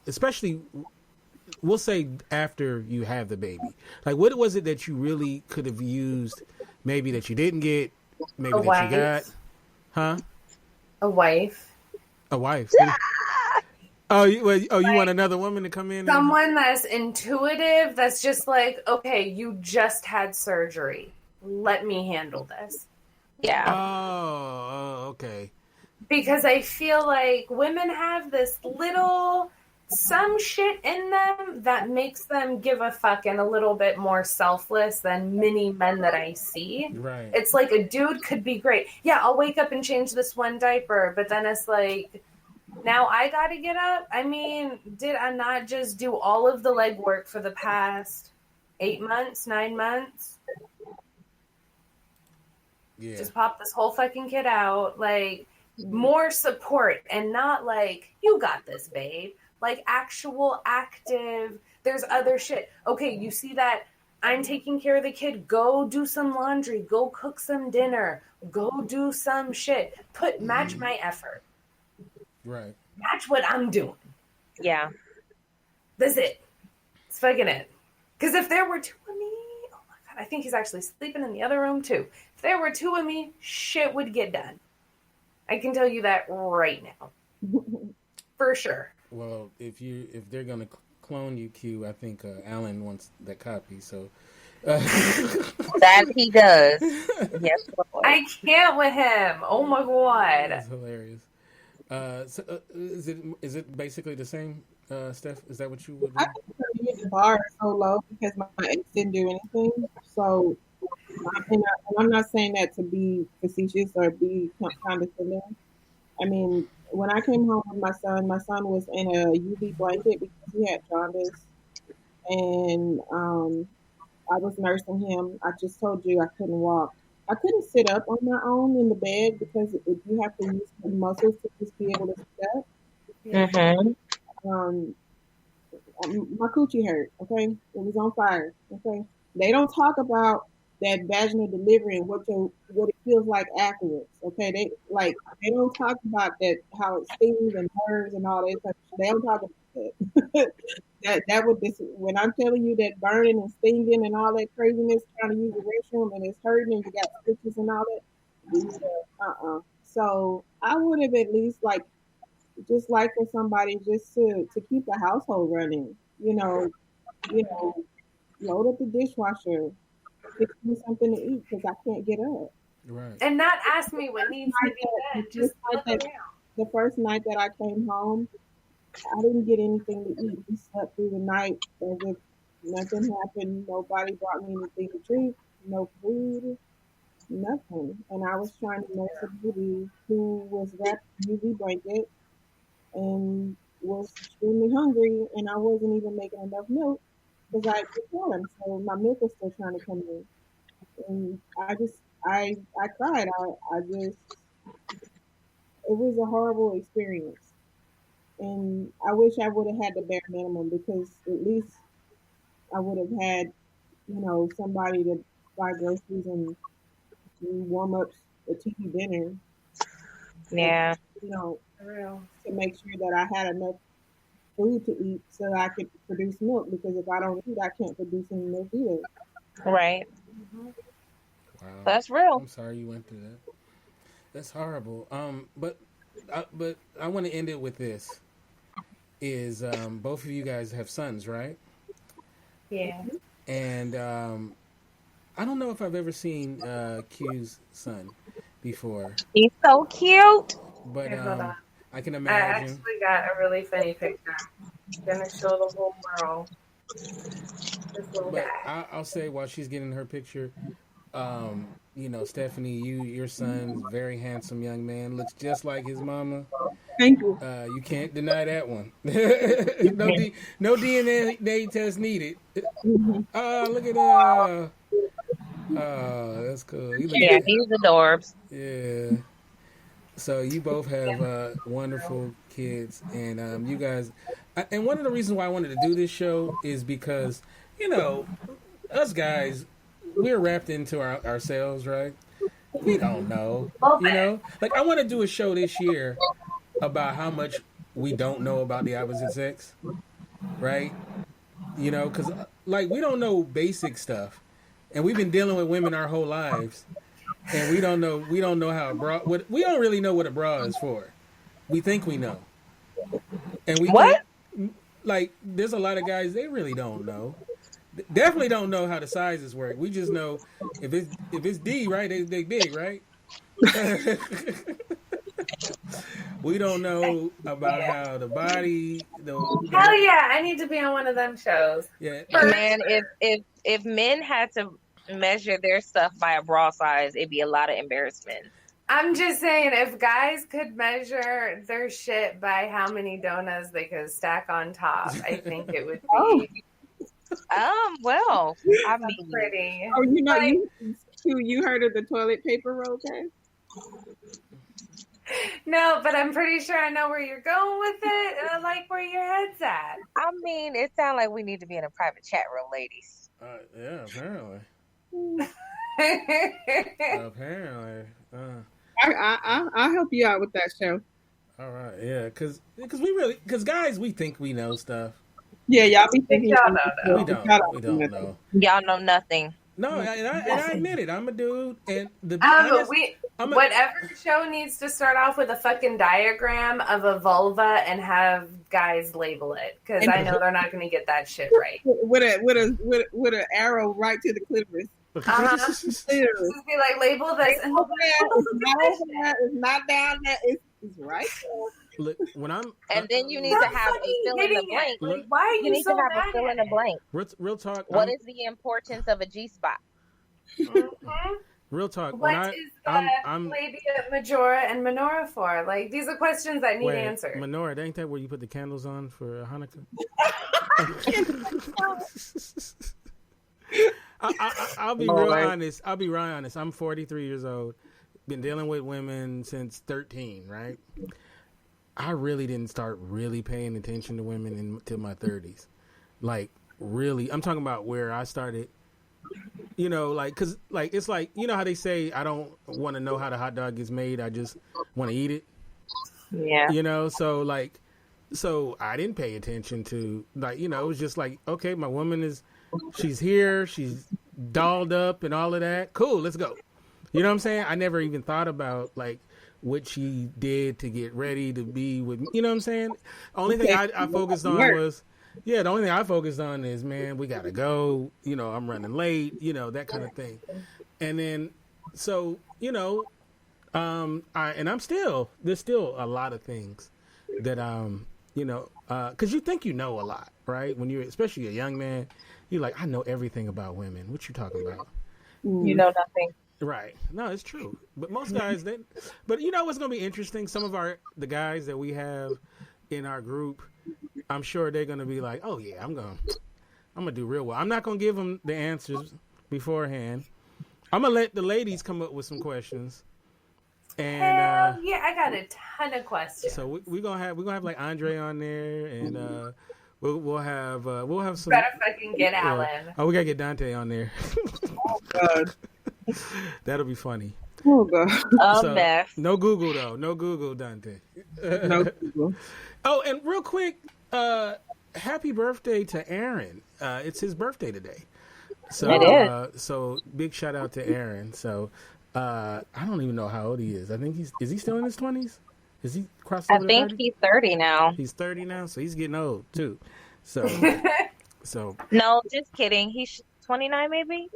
[SPEAKER 2] especially, we'll say after you have the baby. Like, what was it that you really could have used? Maybe that you didn't get. Maybe that you got. Huh?
[SPEAKER 3] A wife.
[SPEAKER 2] A wife. You want another woman to come in?
[SPEAKER 3] Someone that's intuitive, that's just like, okay, you just had surgery. Let me handle this.
[SPEAKER 1] Yeah.
[SPEAKER 2] Oh, okay.
[SPEAKER 3] Because I feel like women have this little, some shit in them that makes them give a fuck and a little bit more selfless than many men that I see.
[SPEAKER 2] Right.
[SPEAKER 3] It's like a dude could be great. Yeah, I'll wake up and change this one diaper, but then it's like, now I got to get up. I mean, did I not just do all of the legwork for the past 8 months, 9 months?
[SPEAKER 2] Yeah.
[SPEAKER 3] Just pop this whole fucking kid out. Like, more support and not like, you got this, babe. Like, actual active, there's other shit. Okay, you see that I'm taking care of the kid. Go do some laundry. Go cook some dinner. Go do some shit. Match my effort.
[SPEAKER 2] Right.
[SPEAKER 3] Match what I'm doing.
[SPEAKER 1] Yeah.
[SPEAKER 3] That's it. It's fucking it. Because if there were two of me, oh my God, I think he's actually sleeping in the other room too. If there were two of me, shit would get done. I can tell you that right now. For sure.
[SPEAKER 2] Well, if they're gonna clone you, Q, I think Alan wants that copy. So
[SPEAKER 1] that he does. Yes, Lord.
[SPEAKER 3] I can't with him. Oh my God,
[SPEAKER 2] that's hilarious. So, is it basically the same, Steph? Is that what you would do?
[SPEAKER 4] I think the bar is so low because my ex didn't do anything. So, and I'm not saying that to be facetious or be condescending. I mean, when I came home with my son was in a UV blanket because he had jaundice, and I was nursing him. I just told you I couldn't walk. I couldn't sit up on my own in the bed because you have to use your muscles to just be able to sit up.
[SPEAKER 1] Mm-hmm.
[SPEAKER 4] My coochie hurt. Okay, it was on fire. Okay, they don't talk about that vaginal delivery and what it feels like afterwards. Okay, they don't talk about that, how it stings and hurts and all that stuff. They don't talk about that. that would when I'm telling you that burning and stinging and all that craziness, trying to use the restroom and it's hurting and you got stitches and all that. So I would have at least just like for somebody just to keep the household running. Load up the dishwasher. Fix me something to eat because I can't get up.
[SPEAKER 2] Right.
[SPEAKER 3] And not ask me what needs to be done. Just look around.
[SPEAKER 4] The first night that I came home, I didn't get anything to eat. We slept through the night as if nothing happened. Nobody brought me anything to drink, no food, nothing. And I was trying to nurse a baby who was wrapped in a UV blanket and was extremely hungry, and I wasn't even making enough milk because I could tell him. So my milk was still trying to come in. And I cried. It was a horrible experience. And I wish I would have had the bare minimum because at least I would have had, somebody to buy groceries and warm up a TV dinner.
[SPEAKER 1] Yeah.
[SPEAKER 3] To
[SPEAKER 4] make sure that I had enough food to eat so that I could produce milk because if I don't eat, I can't produce any milk either.
[SPEAKER 1] Right.
[SPEAKER 2] Wow.
[SPEAKER 1] That's real.
[SPEAKER 2] I'm sorry you went through that. That's horrible. But I want to end it with this. Is both of you guys have sons, right?
[SPEAKER 3] Yeah.
[SPEAKER 2] And I don't know if I've ever seen Q's son before.
[SPEAKER 1] He's so cute.
[SPEAKER 2] But
[SPEAKER 3] Here, hold on.
[SPEAKER 2] I can
[SPEAKER 3] I
[SPEAKER 2] imagine.
[SPEAKER 3] actually got a really funny picture. I'm gonna show the whole world this little
[SPEAKER 2] But
[SPEAKER 3] guy.
[SPEAKER 2] I'll say while she's getting her picture, you know, Stephanie, your son's very handsome young man, looks just like his mama.
[SPEAKER 4] Thank you.
[SPEAKER 2] You can't deny that one. No DNA test needed. Look at that's cool.
[SPEAKER 1] Yeah, he's adorbs.
[SPEAKER 2] Yeah. So you both have wonderful kids, and you guys. And one of the reasons why I wanted to do this show is because, you know, us guys, we're wrapped into ourselves, right? We don't know, you know. Like I want to do a show this year about how much we don't know about the opposite sex, right? You know, because like we don't know basic stuff, and we've been dealing with women our whole lives. And we don't know how a bra. We don't really know what a bra is for. We think we know, and we
[SPEAKER 1] What?
[SPEAKER 2] Like there's a lot of guys they really don't know. Definitely don't know how the sizes work. We just know if it's D, right? They big, right? We don't know about how the body.
[SPEAKER 3] Hell yeah! I need to be on one of them shows.
[SPEAKER 2] Yeah,
[SPEAKER 1] Man, if men had to measure their stuff by a bra size, it'd be a lot of embarrassment.
[SPEAKER 3] I'm just saying, if guys could measure their shit by how many donuts they could stack on top, I think it would be
[SPEAKER 1] Well, I mean,
[SPEAKER 3] pretty.
[SPEAKER 4] Oh, you know, you heard of the toilet paper roll test?
[SPEAKER 3] No, but I'm pretty sure I know where you're going with it, and I like where your head's at.
[SPEAKER 1] I mean, it sounds like we need to be in a private chat room, ladies.
[SPEAKER 2] yeah, apparently. Apparently.
[SPEAKER 4] I'll help you out with that show.
[SPEAKER 2] All right, yeah, because guys, we think we know stuff.
[SPEAKER 4] Yeah, y'all be thinking
[SPEAKER 3] Y'all know.
[SPEAKER 2] We don't know.
[SPEAKER 1] Y'all know nothing.
[SPEAKER 2] No, and I admit it. I'm a dude, and
[SPEAKER 3] whatever show needs to start off with a fucking diagram of a vulva and have guys label it, because I know they're not going to get that shit right.
[SPEAKER 4] With an arrow right to the clitoris.
[SPEAKER 3] Just be like, label this.
[SPEAKER 4] It's not down there. It's right there.
[SPEAKER 2] Look, when I'm
[SPEAKER 1] And then you need to have a fill in the blank.
[SPEAKER 3] Like, why are
[SPEAKER 1] You
[SPEAKER 3] you
[SPEAKER 1] need
[SPEAKER 3] so
[SPEAKER 1] to have
[SPEAKER 3] mad
[SPEAKER 1] a fill in
[SPEAKER 3] at
[SPEAKER 1] the blank.
[SPEAKER 2] real talk,
[SPEAKER 1] What is the importance of a G spot?
[SPEAKER 2] real talk.
[SPEAKER 3] What is
[SPEAKER 2] I'm
[SPEAKER 3] labia majora and minora for? Like, these are questions that need answered.
[SPEAKER 2] Menorah, ain't that where you put the candles on for Hanukkah? I'll be real honest. I'm 43 years old. Been dealing with women since 13, right? I really didn't start really paying attention to women until my 30s. Like, really, I'm talking about where I started, you know, like, because, like, it's like, you know how they say, I don't want to know how the hot dog gets made. I just want to eat it.
[SPEAKER 1] Yeah.
[SPEAKER 2] You know, so I didn't pay attention to, like, you know, it was just like, okay, my woman she's here, she's dolled up and all of that. Cool, let's go. You know what I'm saying? I never even thought about, like, what she did to get ready to be with me. You know what I'm saying? Only thing I focused on was, the only thing I focused on is, man, we got to go. You know, I'm running late, you know, that kind of thing. And then, so, you know, there's still a lot of things that, you know, because you think you know a lot, right? When you're, especially a young man, you're like, I know everything about women. What you talking about?
[SPEAKER 1] You know nothing.
[SPEAKER 2] Right. No, it's true. But most guys, but you know what's going to be interesting? Some of the guys that we have in our group, I'm sure they're going to be like, oh yeah, I'm going to do real well. I'm not going to give them the answers beforehand. I'm going to let the ladies come up with some questions. And
[SPEAKER 3] Hell yeah, I got a ton of questions.
[SPEAKER 2] So we're going to have like Andre on there, and we'll have some.
[SPEAKER 3] Better fucking get Alan.
[SPEAKER 2] Oh, we got to get Dante on there.
[SPEAKER 4] Oh God.
[SPEAKER 2] That'll be funny.
[SPEAKER 4] Oh God.
[SPEAKER 1] Mess.
[SPEAKER 2] No Google though. No Google, Dante.
[SPEAKER 4] No Google.
[SPEAKER 2] Oh, and real quick, happy birthday to Aaron. It's his birthday today. So
[SPEAKER 1] It is.
[SPEAKER 2] So big shout out to Aaron. So I don't even know how old he is. I think is he still in his 20s? Is he crossing?
[SPEAKER 1] I think he's 30 now.
[SPEAKER 2] He's 30 now, so he's getting old too. So
[SPEAKER 1] No, just kidding. He's 29 maybe?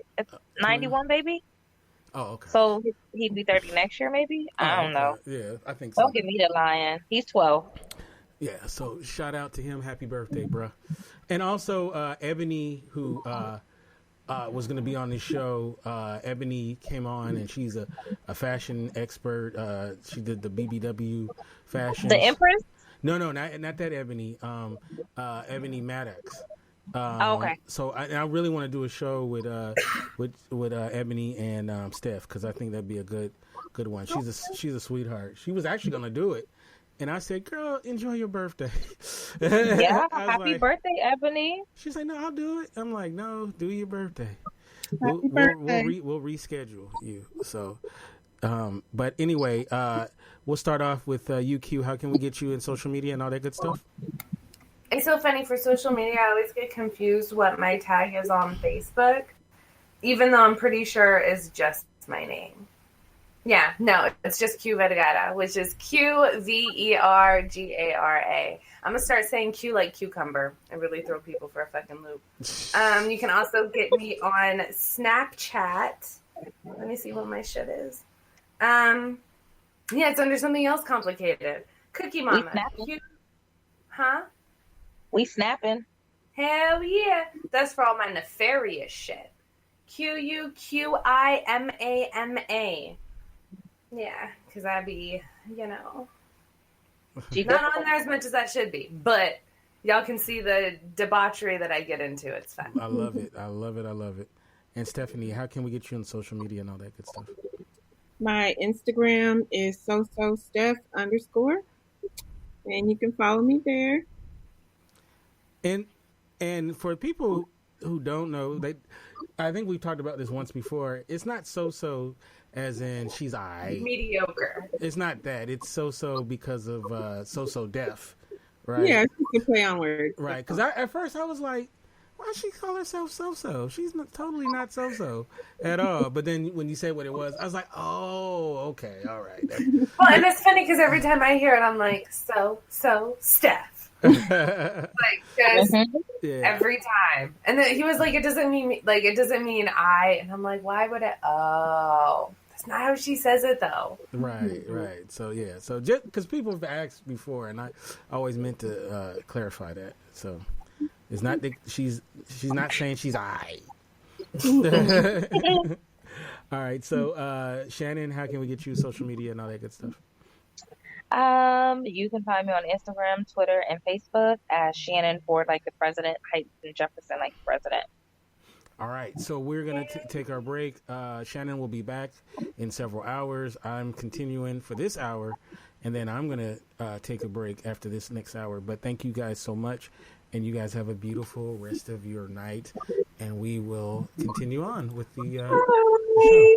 [SPEAKER 1] 91 baby?
[SPEAKER 2] Oh, okay.
[SPEAKER 1] So he'd be 30 next year, maybe? I don't know.
[SPEAKER 2] Yeah, I think so.
[SPEAKER 1] Don't give me the lion. He's 12.
[SPEAKER 2] Yeah, so shout out to him. Happy birthday, bruh. And also, Ebony, who was going to be on this show, Ebony came on, and she's a fashion expert. She did the BBW fashion.
[SPEAKER 1] The Empress?
[SPEAKER 2] No, not that Ebony. Ebony Maddox.
[SPEAKER 1] Okay.
[SPEAKER 2] So I really want to do a show with Ebony and Steph, because I think that'd be a good one. She's a sweetheart. She was actually going to do it. And I said, "Girl, enjoy your birthday."
[SPEAKER 1] Yeah, happy birthday, Ebony.
[SPEAKER 2] She's like, "No, I'll do it." I'm like, "No, do your birthday.
[SPEAKER 4] Happy birthday.
[SPEAKER 2] We'll reschedule you." So, but anyway, we'll start off with UQ. How can we get you in social media and all that good stuff?
[SPEAKER 3] It's so funny for social media. I always get confused what my tag is on Facebook, even though I'm pretty sure it's just my name. Yeah, no, it's just Q Vergara, which is QVERGARA. I'm going to start saying Q like cucumber and really throw people for a fucking loop. You can also get me on Snapchat. Let me see what my shit is. Yeah, it's under something else complicated. Cookie Mama. Huh?
[SPEAKER 1] We snapping.
[SPEAKER 3] Hell yeah. That's for all my nefarious shit. QUQIMAMA. Yeah, because I'd be, not on there as much as I should be. But y'all can see the debauchery that I get into. It's fun.
[SPEAKER 2] I love it. And Stephanie, how can we get you on social media and all that good stuff?
[SPEAKER 4] My Instagram is Soso Steph _ and you can follow me there.
[SPEAKER 2] And for people who don't know, I think we've talked about this once before. It's not so as in she's
[SPEAKER 3] mediocre.
[SPEAKER 2] It's not that. It's so because of so deaf, right?
[SPEAKER 4] Yeah, it's just a play on words.
[SPEAKER 2] Right. Because at first I was like, why does she call herself so? She's totally not so at all. But then when you said what it was, I was like, oh, okay, all right.
[SPEAKER 3] Well, and it's funny because every time I hear it, I'm like, so Steph. Like just every time. And then he was like, it doesn't mean I. And I'm like, why would it? Oh, that's not how she says it though.
[SPEAKER 2] Right. So yeah. So just because people have asked before, and I always meant to clarify that. So it's not that she's not saying she's I. All right. So Shannon, how can we get you social media and all that good stuff?
[SPEAKER 1] You can find me on Instagram, Twitter, and Facebook as Shannon Ford like the president, Heights and Jefferson like the president.
[SPEAKER 2] All right, so we're going to take our break. Shannon will be back in several hours. I'm continuing for this hour, and then I'm going to take a break after this next hour. But thank you guys so much, and you guys have a beautiful rest of your night, and we will continue on with the show.